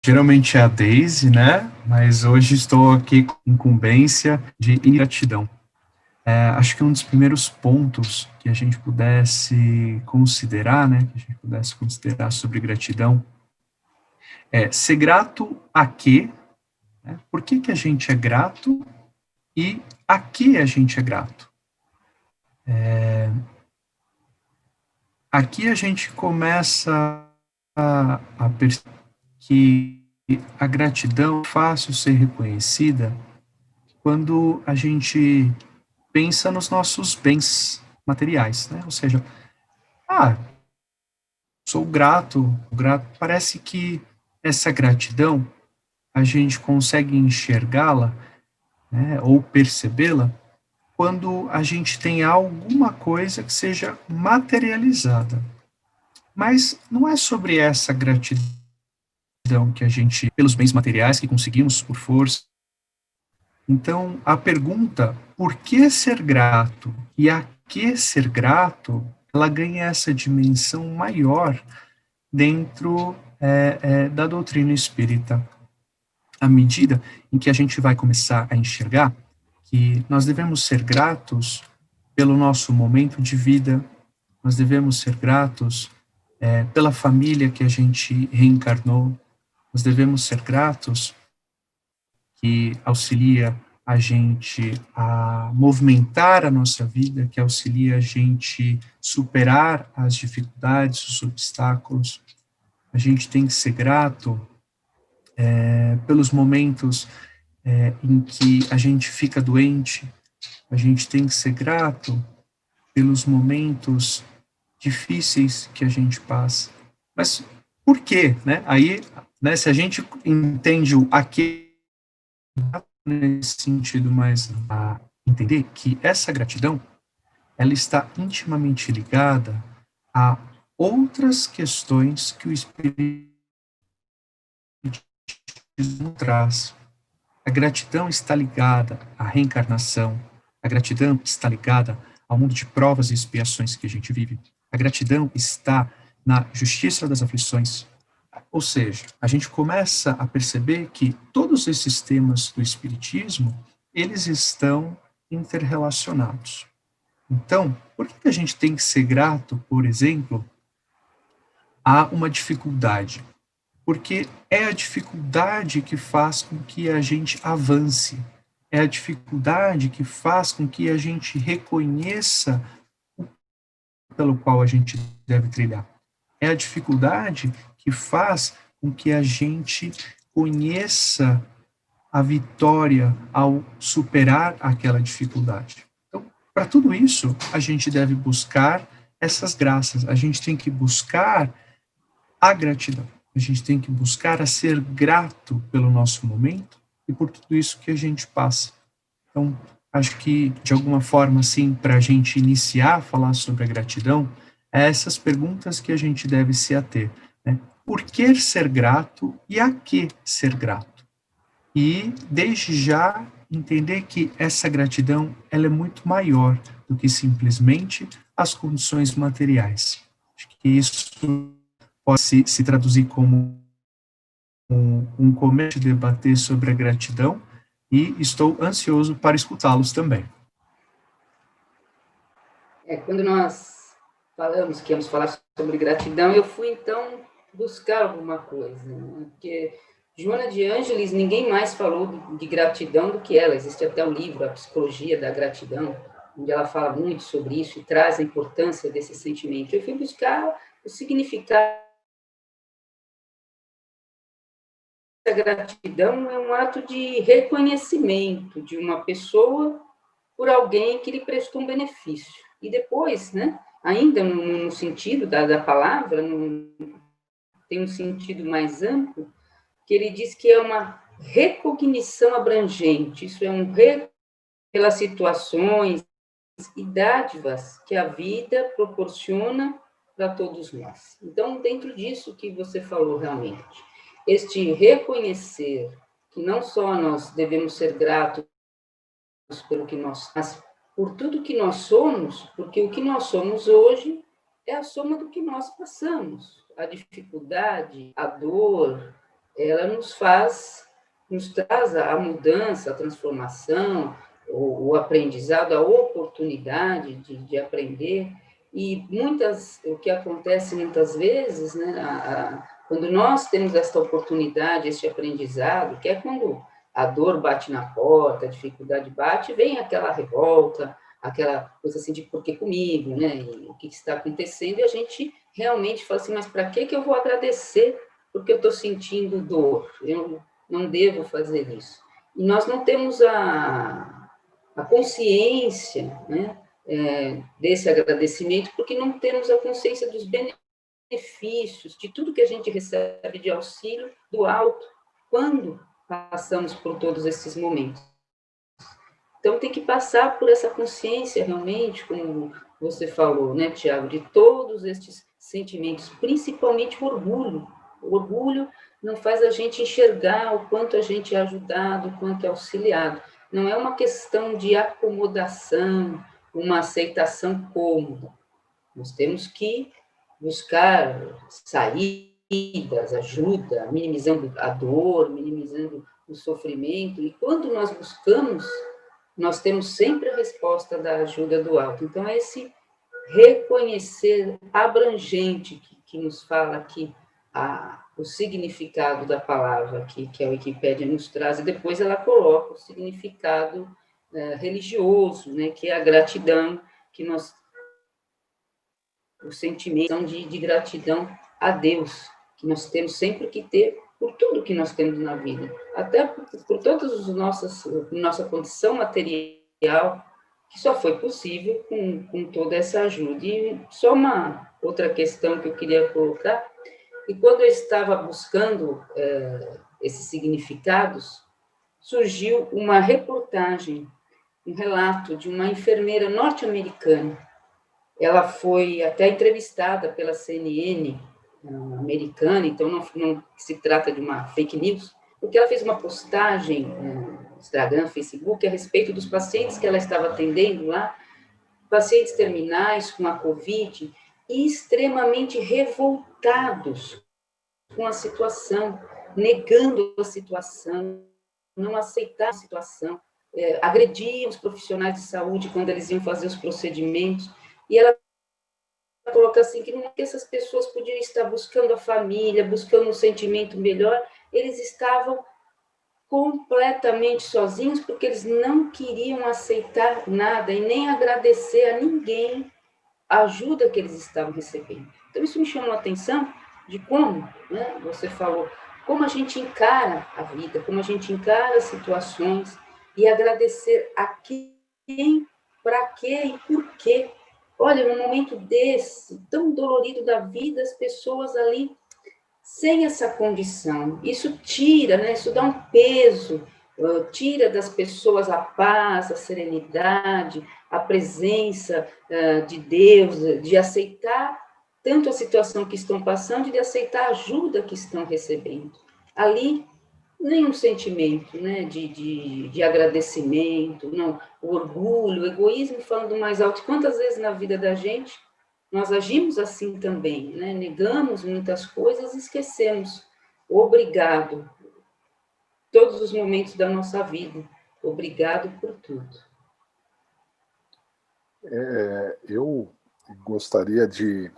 Geralmente é a Daisy, né? Mas hoje estou aqui com incumbência de ingratidão. Acho que um dos primeiros pontos que a gente pudesse considerar, né? Que a gente pudesse considerar sobre gratidão é ser grato a quê? Né? Por que que a gente é grato e a que a gente é grato? Aqui a gente começa a perceber que a gratidão é fácil ser reconhecida quando a gente pensa nos nossos bens materiais, né? Ou seja, ah, sou grato. Parece que essa gratidão a gente consegue enxergá-la, né, ou percebê-la quando a gente tem alguma coisa que seja materializada. Mas não é sobre essa gratidão que a gente, pelos bens materiais que conseguimos por força. Então, a pergunta, por que ser grato e a que ser grato, ela ganha essa dimensão maior dentro da doutrina espírita. À medida em que a gente vai começar a enxergar que nós devemos ser gratos pelo nosso momento de vida, nós devemos ser gratos pela família que a gente reencarnou, nós devemos ser gratos que auxilia a gente a movimentar a nossa vida, que auxilia a gente superar as dificuldades, os obstáculos. A gente tem que ser grato pelos momentos em que a gente fica doente, a gente tem que ser grato pelos momentos difíceis que a gente passa. Mas por quê? Né? Aí, né, se a gente entende o aqui nesse sentido mais a entender que essa gratidão ela está intimamente ligada a outras questões que o Espiritismo traz. A gratidão está ligada à reencarnação, a gratidão está ligada ao mundo de provas e expiações que a gente vive. A gratidão está na justiça das aflições. Ou seja, a gente começa a perceber que todos esses temas do Espiritismo, eles estão interrelacionados. Então, por que a gente tem que ser grato, por exemplo, a uma dificuldade? Porque é a dificuldade que faz com que a gente avance, é a dificuldade que faz com que a gente reconheça o pelo qual a gente deve trilhar. É a dificuldade que faz com que a gente conheça a vitória ao superar aquela dificuldade. Então, para tudo isso, a gente deve buscar essas graças, a gente tem que buscar a gratidão. A gente tem que buscar a ser grato pelo nosso momento e por tudo isso que a gente passa. Então, acho que, de alguma forma, assim, para a gente iniciar a falar sobre a gratidão, é essas perguntas que a gente deve se ater. Né? Por que ser grato e a que ser grato? E, desde já, entender que essa gratidão ela é muito maior do que simplesmente as condições materiais. Acho que isso pode se traduzir como um começo de debater sobre a gratidão e estou ansioso para escutá-los também. Quando nós falamos que íamos falar sobre gratidão, eu fui então buscar alguma coisa, né? Porque Joana de Ângeles, ninguém mais falou de gratidão do que ela. Existe até um livro, A Psicologia da Gratidão, onde ela fala muito sobre isso e traz a importância desse sentimento. Eu fui buscar o significado. A gratidão é um ato de reconhecimento de uma pessoa por alguém que lhe prestou um benefício. E depois, né, ainda no sentido da palavra, tem um sentido mais amplo, que ele diz que é uma recognição abrangente, isso é pelas situações e dádivas que a vida proporciona para todos nós. Então, dentro disso que você falou realmente, este reconhecer que não só nós devemos ser gratos pelo que nós, mas por tudo que nós somos, porque o que nós somos hoje é a soma do que nós passamos. A dificuldade, a dor, ela nos traz a mudança, a transformação, o aprendizado, a oportunidade de aprender. E o que acontece muitas vezes, né, quando nós temos esta oportunidade, este aprendizado, que é quando a dor bate na porta, a dificuldade bate, vem aquela revolta, aquela coisa assim de por que comigo, né? E o que está acontecendo? E a gente realmente fala assim, mas para que eu vou agradecer porque eu estou sentindo dor? Eu não devo fazer isso. E nós não temos a consciência, né, desse agradecimento, porque não temos a consciência dos benefícios, de tudo que a gente recebe de auxílio do alto, quando passamos por todos esses momentos. Então, tem que passar por essa consciência, realmente, como você falou, né, Tiago, de todos estes sentimentos, principalmente o orgulho. O orgulho não faz a gente enxergar o quanto a gente é ajudado, o quanto é auxiliado. Não é uma questão de acomodação, uma aceitação cômoda. Nós temos que buscar saídas, ajuda, minimizando a dor, minimizando o sofrimento. E quando nós buscamos, nós temos sempre a resposta da ajuda do alto. Então, é esse reconhecer abrangente que nos fala aqui o significado da palavra que a Wikipédia nos traz, e depois ela coloca o significado religioso, né, que é a gratidão, o sentimento de gratidão a Deus, que nós temos sempre que ter por tudo que nós temos na vida, até por toda nossa condição material, que só foi possível com toda essa ajuda. E só uma outra questão que eu queria colocar, e quando eu estava buscando esses significados, surgiu uma reportagem, um relato de uma enfermeira norte-americana. Ela foi até entrevistada pela CNN americana, então não se trata de uma fake news, porque ela fez uma postagem no Instagram, Facebook, a respeito dos pacientes que ela estava atendendo lá, pacientes terminais com a Covid, e extremamente revoltados com a situação, negando a situação, não aceitavam a situação, agrediam os profissionais de saúde quando eles iam fazer os procedimentos, e ela coloca assim, que não é que essas pessoas podiam estar buscando a família, buscando um sentimento melhor, eles estavam completamente sozinhos, porque eles não queriam aceitar nada e nem agradecer a ninguém a ajuda que eles estavam recebendo. Então, isso me chamou a atenção de como, né, você falou, como a gente encara a vida, como a gente encara as situações, e agradecer a quem, para quê e por quê. Olha, num momento desse, tão dolorido da vida, as pessoas ali, sem essa condição, isso tira, né, isso dá um peso, tira das pessoas a paz, a serenidade, a presença de Deus, de aceitar tanto a situação que estão passando e de aceitar a ajuda que estão recebendo. Ali, nenhum sentimento, né, de agradecimento, não, o orgulho, o egoísmo falando mais alto. Quantas vezes na vida da gente nós agimos assim também, né? Negamos muitas coisas e esquecemos. Obrigado, todos os momentos da nossa vida. Obrigado por tudo. Eu gostaria de...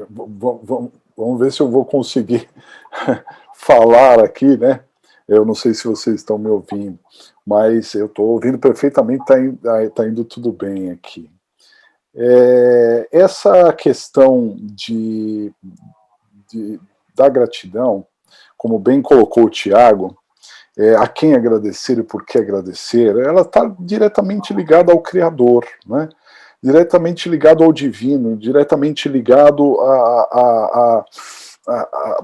Vamos ver se eu vou conseguir falar aqui, né? Eu não sei se vocês estão me ouvindo, mas eu estou ouvindo perfeitamente, está indo tudo bem aqui. Essa questão da gratidão, como bem colocou o Tiago, a quem agradecer e por que agradecer, ela está diretamente ligada ao Criador, né? Diretamente ligado ao divino, diretamente ligado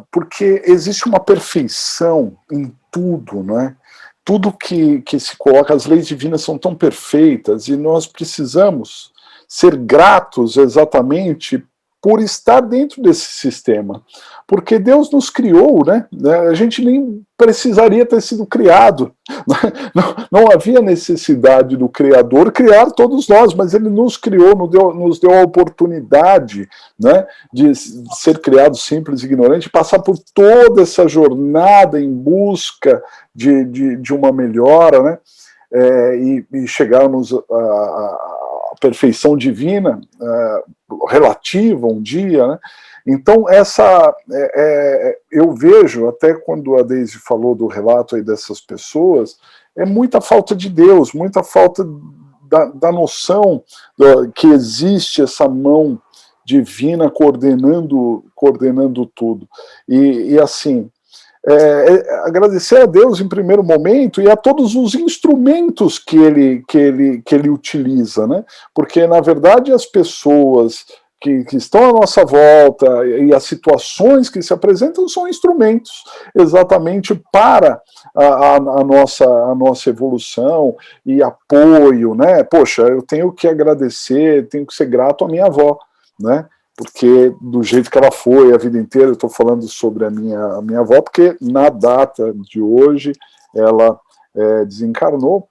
porque existe uma perfeição em tudo, né? Tudo que se coloca, as leis divinas são tão perfeitas e nós precisamos ser gratos exatamente por estar dentro desse sistema. Porque Deus nos criou, né? A gente nem precisaria ter sido criado. Não havia necessidade do Criador criar todos nós, mas Ele nos criou, nos deu a oportunidade, né, de ser criado simples e ignorante, passar por toda essa jornada em busca de uma melhora, né? E chegarmos à perfeição divina relativa um dia, né? Então, eu vejo, até quando a Deise falou do relato aí dessas pessoas, é muita falta de Deus, muita falta da noção que existe essa mão divina coordenando tudo. E assim, agradecer a Deus em primeiro momento e a todos os instrumentos que ele utiliza, né? Porque, na verdade, as pessoas que estão à nossa volta e as situações que se apresentam são instrumentos exatamente para a nossa evolução e apoio, né? Poxa, eu tenho que agradecer, tenho que ser grato à minha avó, né? Porque do jeito que ela foi a vida inteira, eu estou falando sobre a minha avó, porque na data de hoje ela desencarnou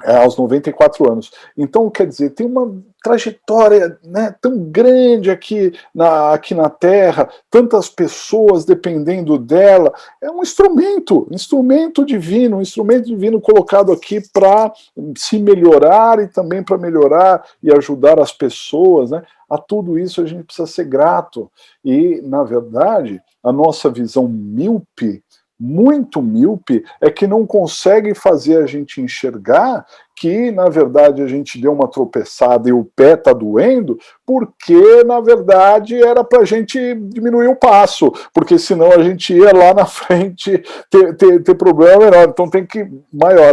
aos 94 anos. Então, quer dizer, tem uma trajetória, né, tão grande aqui na Terra, tantas pessoas dependendo dela, é um instrumento divino colocado aqui para se melhorar e também para melhorar e ajudar as pessoas, né? A tudo isso a gente precisa ser grato. E, na verdade, a nossa visão míope, muito míope, é que não consegue fazer a gente enxergar que, na verdade, a gente deu uma tropeçada e o pé está doendo, porque, na verdade, era para a gente diminuir o passo, porque senão a gente ia lá na frente ter problema menor,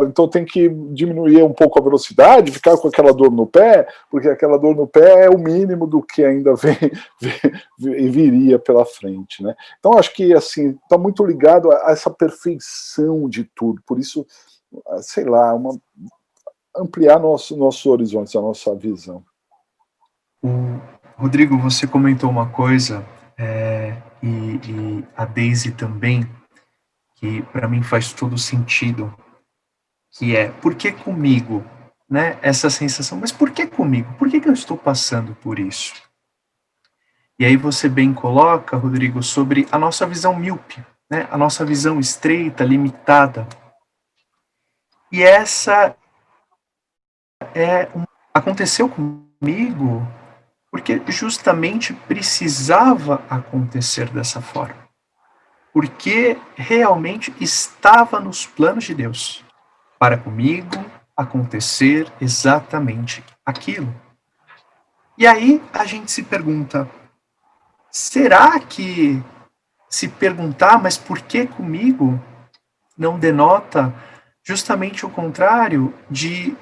então tem que diminuir um pouco a velocidade, ficar com aquela dor no pé, porque aquela dor no pé é o mínimo do que ainda viria pela frente, né? Então, acho que, assim, está muito ligado a essa perfeição de tudo, por isso, sei lá, ampliar nossos horizontes, a nossa visão. Rodrigo, você comentou uma coisa, e a Deise também, que para mim faz todo sentido, que é, por que comigo? Né? Essa sensação, mas por que comigo? Por que eu estou passando por isso? E aí você bem coloca, Rodrigo, sobre a nossa visão míope, né? A nossa visão estreita, limitada. E essa aconteceu comigo porque justamente precisava acontecer dessa forma. Porque realmente estava nos planos de Deus para comigo acontecer exatamente aquilo. E aí a gente se pergunta, será que se perguntar, mas por que comigo, não denota justamente o contrário de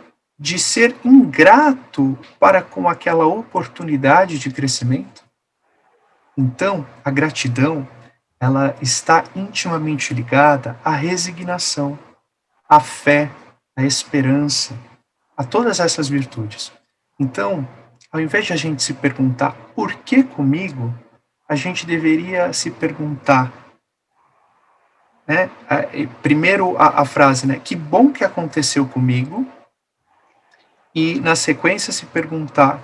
ser ingrato para com aquela oportunidade de crescimento? Então, a gratidão, ela está intimamente ligada à resignação, à fé, à esperança, a todas essas virtudes. Então, ao invés de a gente se perguntar por que comigo, a gente deveria se perguntar, né? Primeiro a frase, né? Que bom que aconteceu comigo, e na sequência se perguntar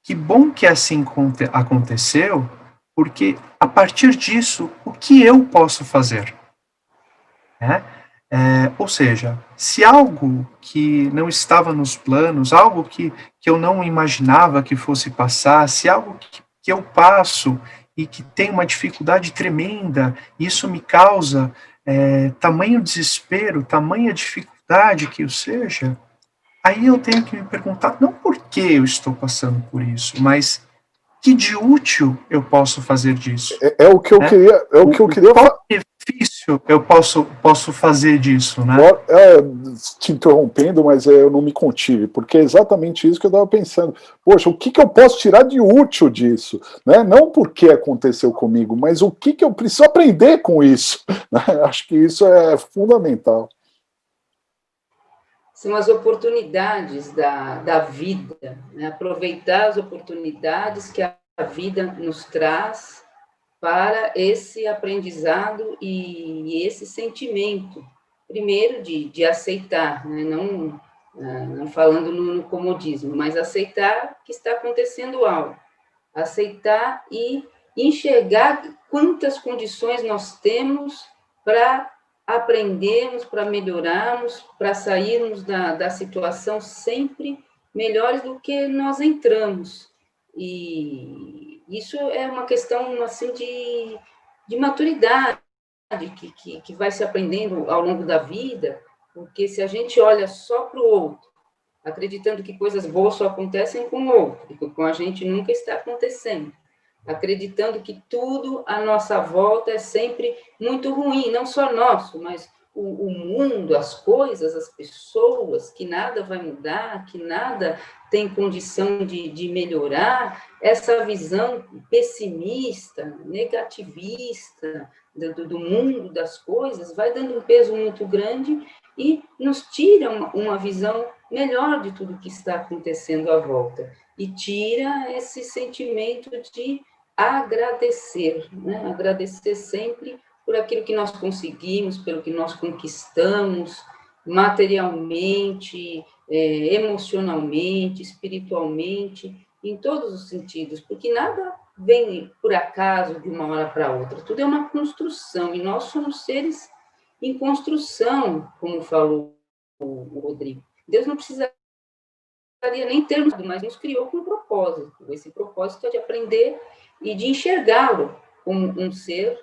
que bom que assim aconteceu, porque a partir disso, o que eu posso fazer? Né? Ou seja, se algo que não estava nos planos, algo que eu não imaginava que fosse passar, se algo que eu passo e que tem uma dificuldade tremenda, isso me causa tamanho desespero, tamanha dificuldade que eu seja, aí eu tenho que me perguntar, não por que eu estou passando por isso, mas que de útil eu posso fazer disso? O que eu queria. Qual benefício eu posso fazer disso, né? Te interrompendo, mas eu não me contive, porque é exatamente isso que eu estava pensando. Poxa, o que eu posso tirar de útil disso? Né? Não porque aconteceu comigo, mas o que eu preciso aprender com isso? Né? Acho que isso é fundamental. São as oportunidades da vida, né? Aproveitar as oportunidades que a vida nos traz para esse aprendizado e esse sentimento, primeiro de aceitar, né? Não falando no comodismo, mas aceitar que está acontecendo algo, aceitar e enxergar quantas condições nós temos para aprendermos, para melhorarmos, para sairmos da situação sempre melhores do que nós entramos. E isso é uma questão assim de maturidade que vai se aprendendo ao longo da vida, porque se a gente olha só para o outro, acreditando que coisas boas só acontecem com o outro, e que com a gente nunca está acontecendo, acreditando que tudo à nossa volta é sempre muito ruim, não só nosso, mas o mundo, as coisas, as pessoas, que nada vai mudar, que nada tem condição de melhorar, essa visão pessimista, negativista do mundo, das coisas, vai dando um peso muito grande e nos tira uma visão melhor de tudo que está acontecendo à volta, e tira esse sentimento de agradecer, né? Agradecer sempre por aquilo que nós conseguimos, pelo que nós conquistamos, materialmente, emocionalmente, espiritualmente, em todos os sentidos, porque nada vem por acaso de uma hora para outra, tudo é uma construção, e nós somos seres em construção, como falou o Rodrigo. Deus não precisaria nem termos, mas nos criou com um propósito. Esse propósito é de aprender e de enxergá-lo como um ser,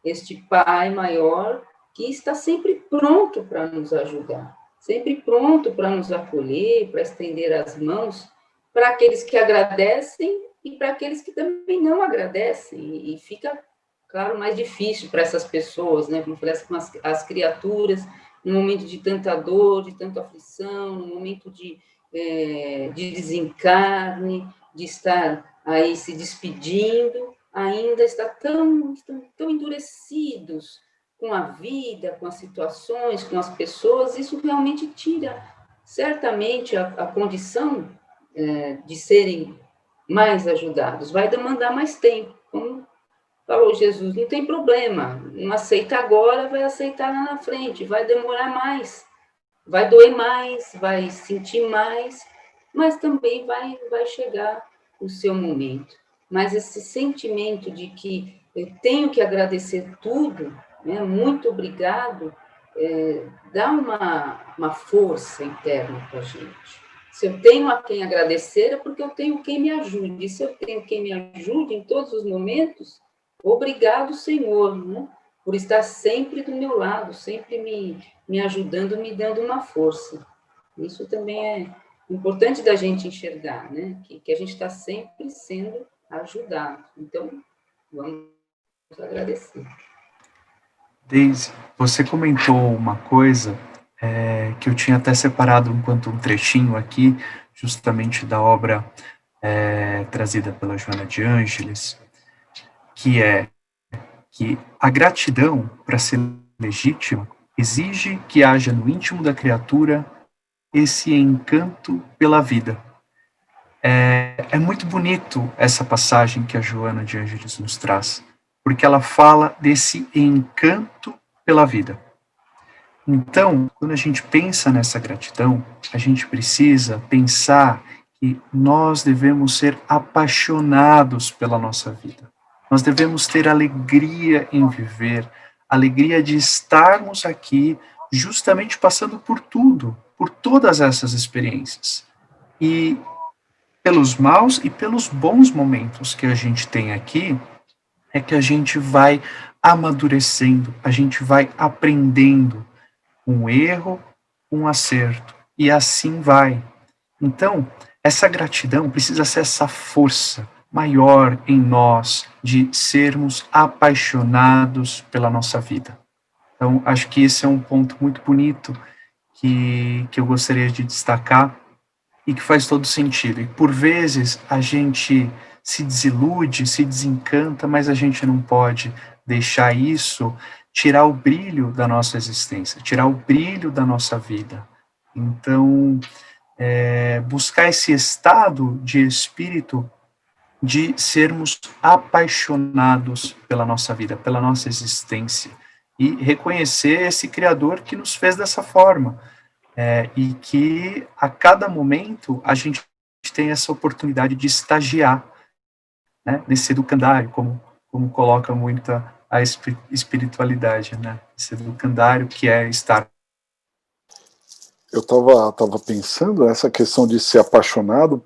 este Pai maior, que está sempre pronto para nos ajudar, sempre pronto para nos acolher, para estender as mãos para aqueles que agradecem e para aqueles que também não agradecem. E fica, claro, mais difícil para essas pessoas, né? Como falei, as criaturas, no momento de tanta dor, de tanta aflição, no momento de desencarne, de estar aí se despedindo, ainda está tão endurecidos com a vida, com as situações, com as pessoas. Isso realmente tira, certamente, a condição de serem mais ajudados. Vai demandar mais tempo, como falou Jesus, não tem problema, não aceita agora, vai aceitar lá na frente, vai demorar mais, vai doer mais, vai sentir mais, mas também vai chegar o seu momento. Mas esse sentimento de que eu tenho que agradecer tudo, né, muito obrigado, dá uma força interna para a gente. Se eu tenho a quem agradecer, é porque eu tenho quem me ajude. E se eu tenho quem me ajude em todos os momentos, obrigado, Senhor, né, por estar sempre do meu lado, sempre me ajudando, me dando uma força. Isso também é importante da gente enxergar, né? Que a gente está sempre sendo ajudado. Então, vamos agradecer. Deise, você comentou uma coisa que eu tinha até separado enquanto um trechinho aqui, justamente da obra trazida pela Joana de Ângeles, que é que a gratidão, para ser legítima, exige que haja no íntimo da criatura esse encanto pela vida. É muito bonito essa passagem que a Joana de Ângeles nos traz, porque ela fala desse encanto pela vida. Então, quando a gente pensa nessa gratidão, a gente precisa pensar que nós devemos ser apaixonados pela nossa vida. Nós devemos ter alegria em viver, alegria de estarmos aqui justamente passando por tudo, por todas essas experiências. E pelos maus e pelos bons momentos que a gente tem aqui, é que a gente vai amadurecendo, a gente vai aprendendo um erro, um acerto, e assim vai. Então, essa gratidão precisa ser essa força maior em nós de sermos apaixonados pela nossa vida. Então, acho que esse é um ponto muito bonito que eu gostaria de destacar e que faz todo sentido. E por vezes a gente se desilude, se desencanta, mas a gente não pode deixar isso tirar o brilho da nossa existência, tirar o brilho da nossa vida. Então, buscar esse estado de espírito de sermos apaixonados pela nossa vida, pela nossa existência, e reconhecer esse Criador que nos fez dessa forma, e que a cada momento a gente tem essa oportunidade de estagiar, né, nesse educandário, como coloca muito a espiritualidade, né, esse educandário que é estar. Eu tava pensando essa questão de ser apaixonado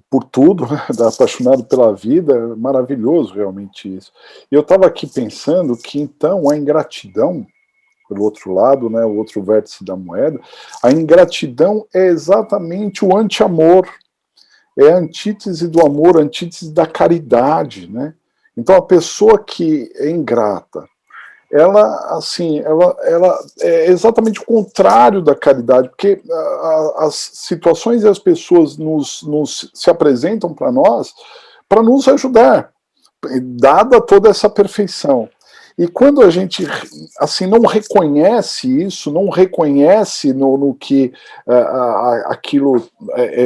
por tudo, né? Apaixonado pela vida, é maravilhoso realmente isso. E eu estava aqui pensando que então a ingratidão, pelo outro lado, né, o outro vértice da moeda, a ingratidão é exatamente o anti-amor, é a antítese do amor, a antítese da caridade, né? Então a pessoa que é ingrata, ela assim, ela é exatamente o contrário da caridade, porque as situações e as pessoas se apresentam para nos ajudar, dada toda essa perfeição. E quando a gente assim não reconhece isso, não reconhece no que aquilo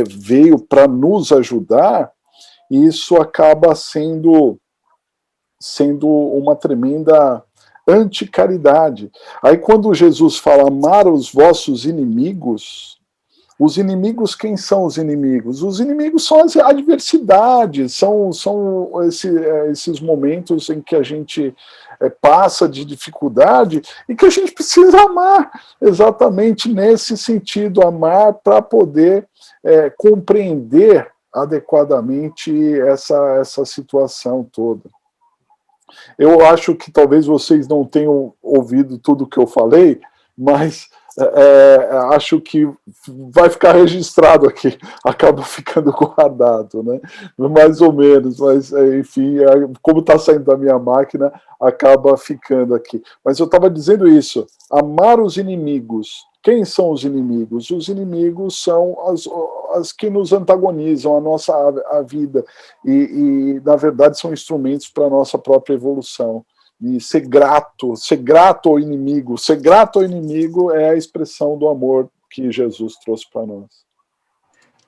veio para nos ajudar, isso acaba sendo uma tremenda anticaridade. Aí quando Jesus fala amar os vossos inimigos, os inimigos, quem são os inimigos? Os inimigos são as adversidades, são esses momentos em que a gente passa de dificuldade e que a gente precisa amar, exatamente nesse sentido, amar para poder compreender adequadamente essa situação toda. Eu acho que talvez vocês não tenham ouvido tudo o que eu falei, mas acho que vai ficar registrado aqui, acaba ficando guardado, né? Mais ou menos, mas enfim, como está saindo da minha máquina, acaba ficando aqui. Mas eu estava dizendo isso, amar os inimigos. Quem são os inimigos? Os inimigos são as que nos antagonizam, a vida, e na verdade são instrumentos para a nossa própria evolução. E ser grato ao inimigo. Ser grato ao inimigo é a expressão do amor que Jesus trouxe para nós.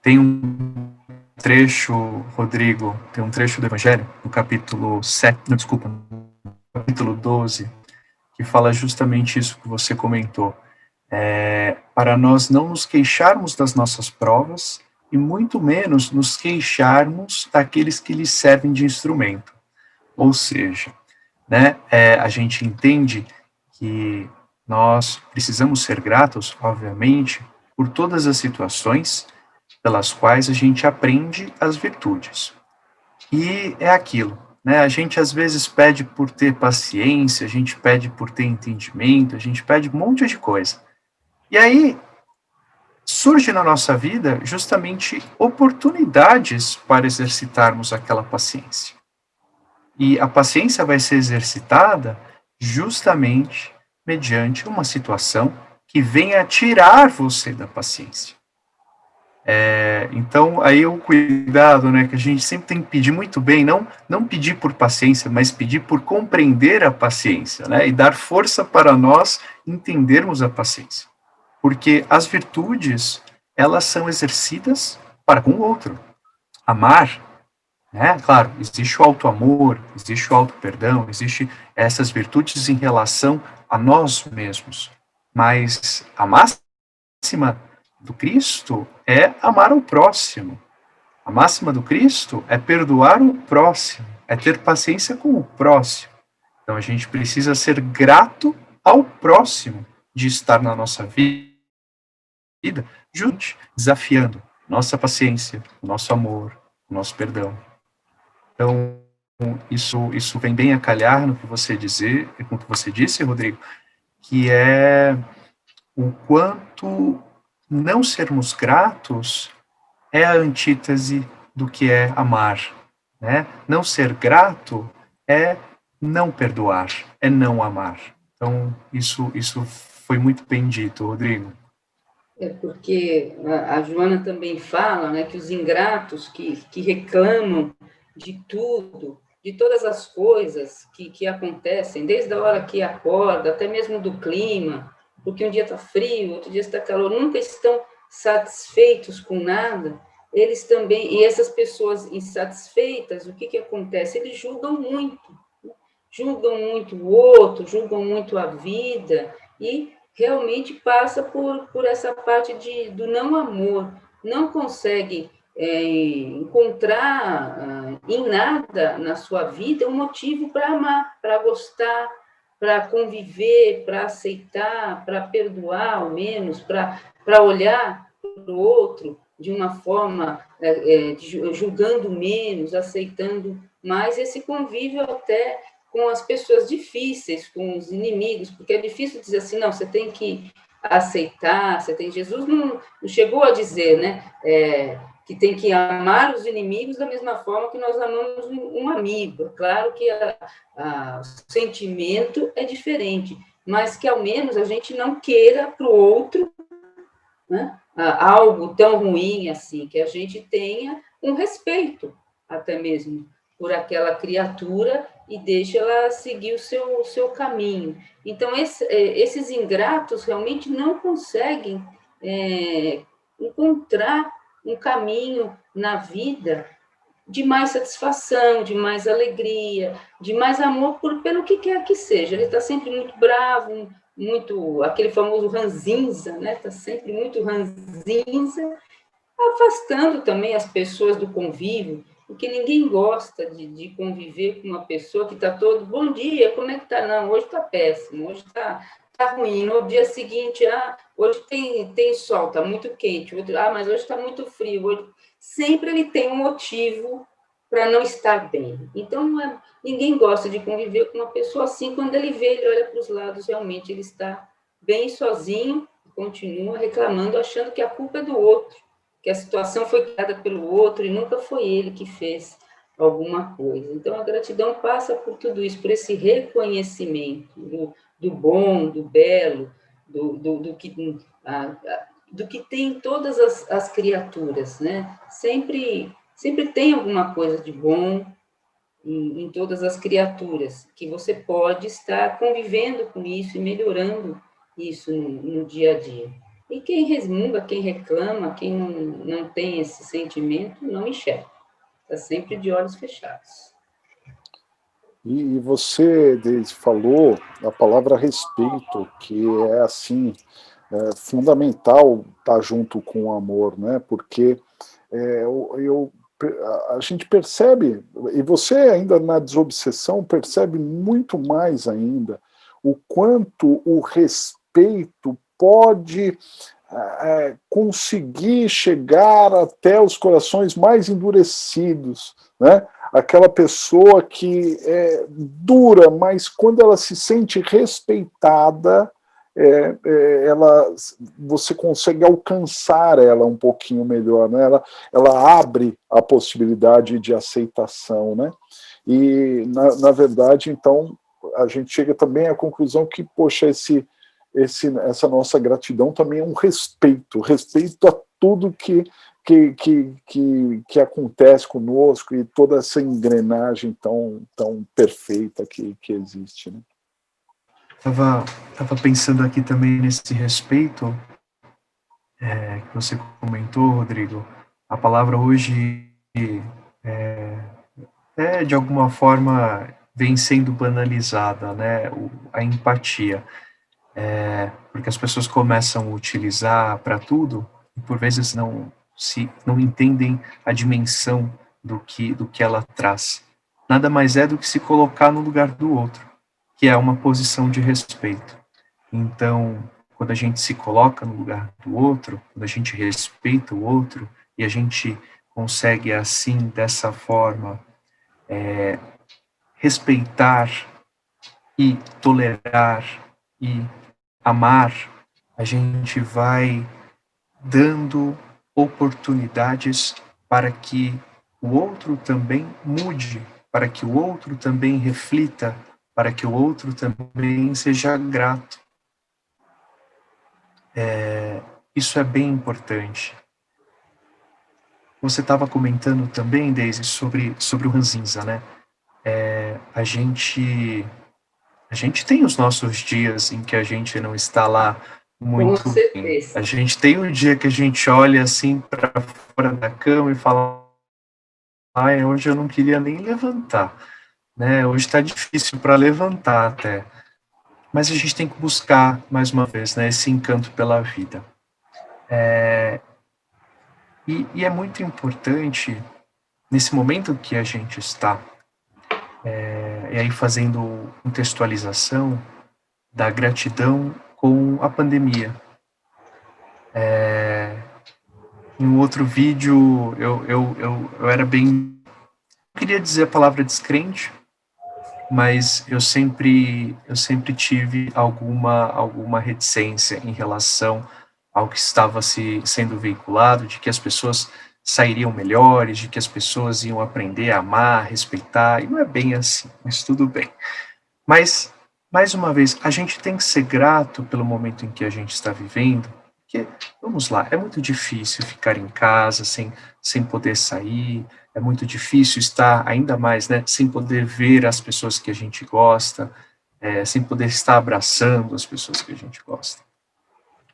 Tem um trecho, Rodrigo, tem um trecho do Evangelho, no capítulo 7, não, desculpa, no capítulo 12, que fala justamente isso que você comentou. Para nós não nos queixarmos das nossas provas e muito menos nos queixarmos daqueles que lhes servem de instrumento. Ou seja, né, a gente entende que nós precisamos ser gratos, obviamente, por todas as situações pelas quais a gente aprende as virtudes. E é aquilo, né? A gente às vezes pede por ter paciência, a gente pede por ter entendimento, a gente pede um monte de coisa. E aí surge na nossa vida justamente oportunidades para exercitarmos aquela paciência. E a paciência vai ser exercitada justamente mediante uma situação que venha tirar você da paciência. Então, aí o cuidado, né, que a gente sempre tem que pedir muito bem, não pedir por paciência, mas pedir por compreender a paciência, né, e dar força para nós entendermos a paciência. Porque as virtudes, elas são exercidas para com o outro. Amar, né, claro, existe o auto-amor, existe o auto-perdão, existe essas virtudes em relação a nós mesmos. Mas a máxima do Cristo é amar o próximo. A máxima do Cristo é perdoar o próximo, é ter paciência com o próximo. Então a gente precisa ser grato ao próximo de estar na nossa vida, junto, desafiando nossa paciência, nosso amor, nosso perdão. Então isso vem bem a calhar no que você disse, Rodrigo, que é o quanto não sermos gratos é a antítese do que é amar, né? Não ser grato é não perdoar, é não amar. Então, isso foi muito bem dito, Rodrigo. Porque a Joana também fala, né, que os ingratos que reclamam de tudo, de todas as coisas que acontecem, desde a hora que acorda, até mesmo do clima, porque um dia está frio, outro dia está calor, nunca estão satisfeitos com nada. eles também, e essas pessoas insatisfeitas, o que acontece? Eles julgam muito o outro, julgam muito a vida, e realmente passa por essa parte do não amor, não consegue encontrar em nada na sua vida um motivo para amar, para gostar, para conviver, para aceitar, para perdoar, ao menos, para olhar para o outro de uma forma julgando menos, aceitando mais, esse convívio até com as pessoas difíceis, com os inimigos, porque é difícil dizer assim, não, você tem que aceitar, você tem... Jesus não chegou a dizer, né, que tem que amar os inimigos da mesma forma que nós amamos um amigo. Claro que o sentimento é diferente, mas que ao menos a gente não queira para o outro, né, algo tão ruim assim, que a gente tenha um respeito, até mesmo, por aquela criatura e deixe ela seguir o seu caminho. Então, esses ingratos realmente não conseguem encontrar um caminho na vida de mais satisfação, de mais alegria, de mais amor pelo que quer que seja. Ele está sempre muito bravo, muito, aquele famoso ranzinza, né? Está sempre muito ranzinza, afastando também as pessoas do convívio, porque ninguém gosta de conviver com uma pessoa que está todo, bom dia, como é que está? Não, hoje está péssimo, hoje está ruim. No dia seguinte, hoje tem sol, está muito quente, mas hoje está muito frio. Hoje... Sempre ele tem um motivo para não estar bem. Então, ninguém gosta de conviver com uma pessoa assim. Quando ele vê, ele olha para os lados, realmente ele está bem sozinho, continua reclamando, achando que a culpa é do outro, que a situação foi criada pelo outro e nunca foi ele que fez alguma coisa. Então, a gratidão passa por tudo isso, por esse reconhecimento do bom, do belo, do que tem todas as criaturas, né? Sempre tem alguma coisa de bom em todas as criaturas, que você pode estar convivendo com isso e melhorando isso no dia a dia. E quem resmunga, quem reclama, quem não tem esse sentimento, não enxerga. Está sempre de olhos fechados. E você, Deise, falou a palavra respeito, que é assim, fundamental estar junto com o amor, né? Porque a gente percebe, e você ainda na desobsessão percebe muito mais ainda, o quanto o respeito pode conseguir chegar até os corações mais endurecidos, né? Aquela pessoa que é dura, mas quando ela se sente respeitada, você consegue alcançar ela um pouquinho melhor, né? Ela abre a possibilidade de aceitação, né? E, na verdade, então, a gente chega também à conclusão que, poxa, essa nossa gratidão também é um respeito a tudo que acontece conosco e toda essa engrenagem tão perfeita que existe, né? Tava pensando aqui também nesse respeito que você comentou, Rodrigo. A palavra hoje de alguma forma vem sendo banalizada, né? A empatia. Porque as pessoas começam a utilizar para tudo e por vezes não entendem a dimensão do que ela traz. Nada mais é do que se colocar no lugar do outro, que é uma posição de respeito. Então, quando a gente se coloca no lugar do outro, quando a gente respeita o outro e a gente consegue assim, dessa forma, respeitar e tolerar e amar, a gente vai dando oportunidades para que o outro também mude, para que o outro também reflita, para que o outro também seja grato. Isso é bem importante. Você estava comentando também, Deise, sobre o ranzinza, né? A gente tem os nossos dias em que a gente não está lá Com Muito bem. certeza. A gente tem um dia que a gente olha assim para fora da cama e fala: ai, hoje eu não queria nem levantar, né? Hoje está difícil para levantar até. Mas a gente tem que buscar, mais uma vez, né, esse encanto pela vida. E é muito importante, nesse momento que a gente está, e aí fazendo contextualização da gratidão com a pandemia. Em um outro vídeo, eu era bem... Não queria dizer a palavra descrente, mas eu sempre tive alguma reticência em relação ao que estava sendo veiculado, de que as pessoas sairiam melhores, de que as pessoas iam aprender a amar, respeitar, e não é bem assim, mas tudo bem. Mas, mais uma vez, a gente tem que ser grato pelo momento em que a gente está vivendo, porque, vamos lá, é muito difícil ficar em casa sem poder sair, é muito difícil estar, ainda mais, né, sem poder ver as pessoas que a gente gosta, sem poder estar abraçando as pessoas que a gente gosta.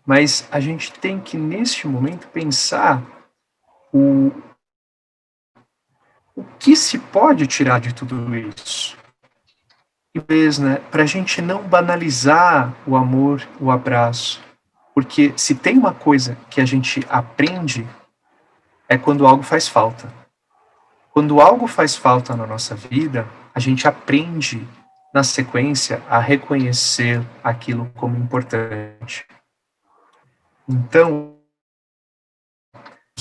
Mas a gente tem que, neste momento, pensar o que se pode tirar de tudo isso. E vez, né, para a gente não banalizar o amor, o abraço. Porque se tem uma coisa que a gente aprende, é quando algo faz falta. Quando algo faz falta na nossa vida, a gente aprende, na sequência, a reconhecer aquilo como importante. Então,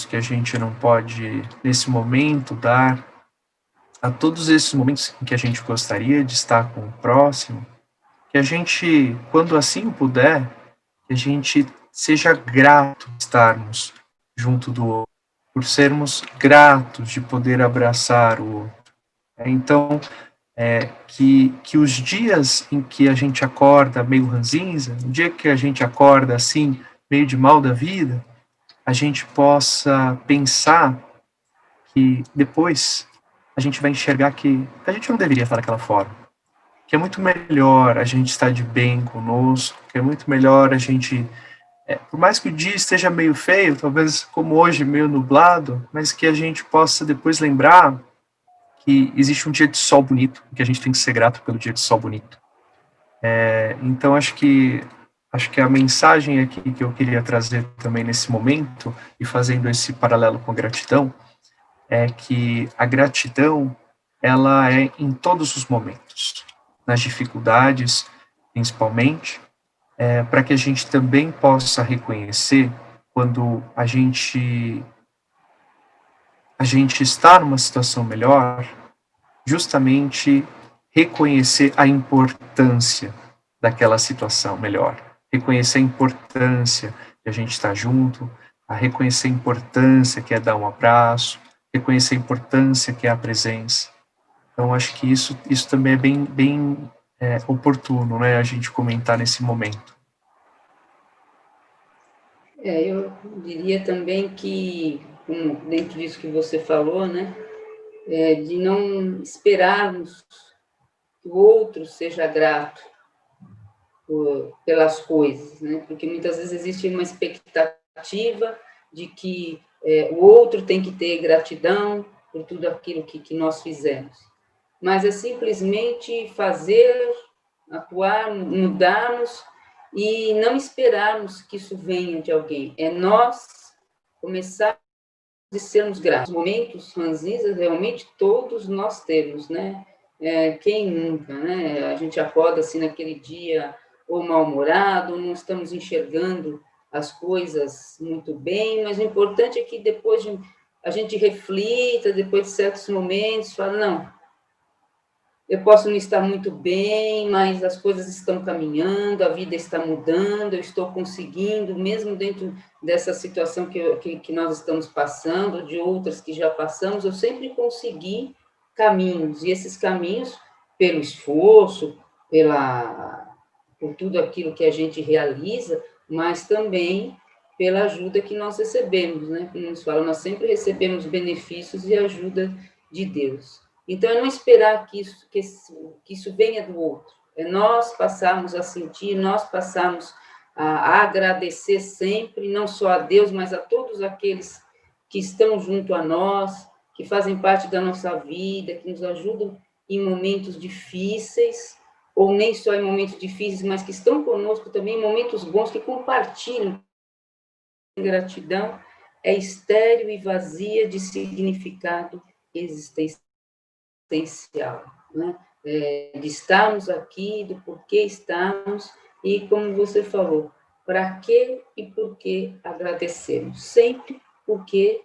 que a gente não pode, nesse momento, dar a todos esses momentos em que a gente gostaria de estar com o próximo, que a gente, quando assim puder, que a gente seja grato de estarmos junto do outro, por sermos gratos de poder abraçar o outro. Então, que os dias em que a gente acorda meio ranzinza, o dia que a gente acorda assim, meio de mal da vida, a gente possa pensar que depois a gente vai enxergar que a gente não deveria estar daquela forma, que é muito melhor a gente estar de bem conosco, que é muito melhor a gente, por mais que o dia esteja meio feio, talvez como hoje, meio nublado, mas que a gente possa depois lembrar que existe um dia de sol bonito, que a gente tem que ser grato pelo dia de sol bonito. Então acho que a mensagem aqui que eu queria trazer também nesse momento, e fazendo esse paralelo com a gratidão, é que a gratidão, ela é em todos os momentos, nas dificuldades, principalmente, para que a gente também possa reconhecer quando a gente está numa situação melhor, justamente reconhecer a importância daquela situação melhor, reconhecer a importância de a gente estar junto, a reconhecer a importância que é dar um abraço, reconhecer a importância que é a presença. Então, acho que isso também é bem oportuno, né, a gente comentar nesse momento. Eu diria também que, dentro disso que você falou, né, de não esperarmos que o outro seja grato pelas coisas, né, porque muitas vezes existe uma expectativa de que o outro tem que ter gratidão por tudo aquilo que nós fizemos, mas é simplesmente fazer, atuar, mudarmos e não esperarmos que isso venha de alguém. É nós começar a sermos gratos. Momentos ranzinzas, realmente todos nós temos, né? Quem nunca, né? A gente acorda assim naquele dia ou mal-humorado, não estamos enxergando as coisas muito bem, mas o importante é que depois a gente reflita, depois de certos momentos, fala, não, eu posso não estar muito bem, mas as coisas estão caminhando, a vida está mudando, eu estou conseguindo, mesmo dentro dessa situação que nós estamos passando, de outras que já passamos, eu sempre consegui caminhos, e esses caminhos, pelo esforço, por tudo aquilo que a gente realiza, mas também pela ajuda que nós recebemos, né? Como nos fala, nós sempre recebemos benefícios e ajuda de Deus. Então, é não esperar que isso venha do outro. É nós passarmos a sentir, nós passarmos a agradecer sempre, não só a Deus, mas a todos aqueles que estão junto a nós, que fazem parte da nossa vida, que nos ajudam em momentos difíceis, ou nem só em momentos difíceis, mas que estão conosco também em momentos bons, que compartilham. Gratidão é estéril e vazia de significado existencial, né? De estarmos aqui, do porquê estamos, e como você falou, para que e por que agradecemos? Sempre porque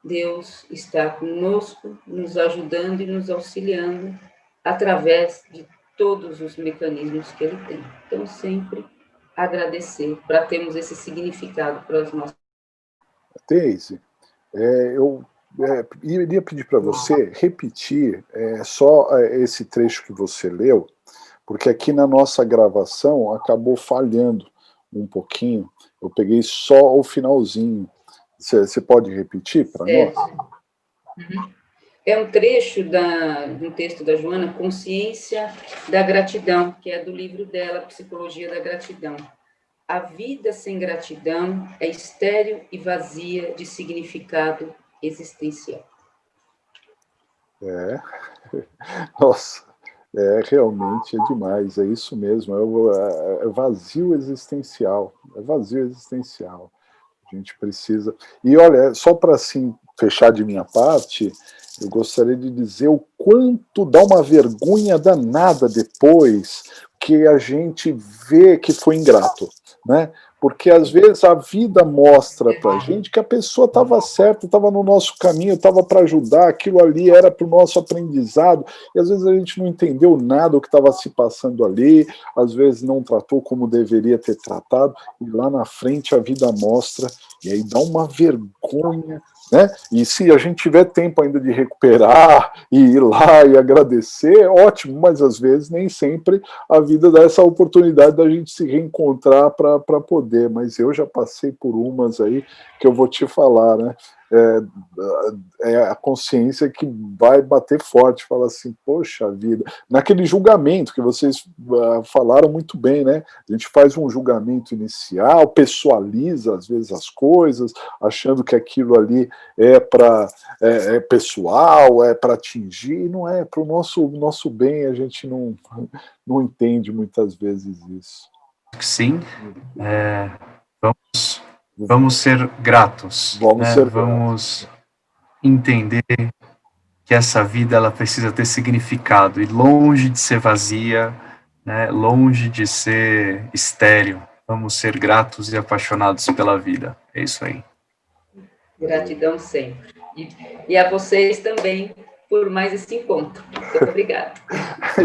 Deus está conosco, nos ajudando e nos auxiliando através de todos os mecanismos que Ele tem. Então, sempre agradecer, para termos esse significado para as nossas. Daisy, eu iria pedir para você repetir só esse trecho que você leu, porque aqui na nossa gravação acabou falhando um pouquinho. Eu peguei só o finalzinho. Você pode repetir para nós? Uhum. É um trecho de um texto da Joana, Consciência da Gratidão, que é do livro dela, Psicologia da Gratidão. A vida sem gratidão é estéril e vazia de significado existencial. Nossa, realmente é demais, é isso mesmo, é vazio existencial, é vazio existencial. A gente precisa... E olha, só para assim fechar de minha parte, eu gostaria de dizer o quanto dá uma vergonha danada depois que a gente vê que foi ingrato, né? Porque às vezes a vida mostra pra gente que a pessoa estava certa, estava no nosso caminho, estava para ajudar, aquilo ali era para o nosso aprendizado, e às vezes a gente não entendeu nada do que estava se passando ali, às vezes não tratou como deveria ter tratado, e lá na frente a vida mostra, e aí dá uma vergonha, né? E se a gente tiver tempo ainda de recuperar e ir lá e agradecer, ótimo, mas às vezes nem sempre a vida dá essa oportunidade da gente se reencontrar para poder, mas eu já passei por umas aí que eu vou te falar, né? É a consciência que vai bater forte, fala assim, poxa vida, naquele julgamento que vocês falaram muito bem, né? A gente faz um julgamento inicial, pessoaliza às vezes as coisas, achando que aquilo ali é pessoal, é para atingir, e não é, para o nosso bem, a gente não entende muitas vezes isso. Sim, vamos ser gratos, vamos entender que essa vida ela precisa ter significado, e longe de ser vazia, né, longe de ser estéril, vamos ser gratos e apaixonados pela vida, é isso aí. Gratidão sempre. E a vocês também por mais esse encontro. Muito obrigada.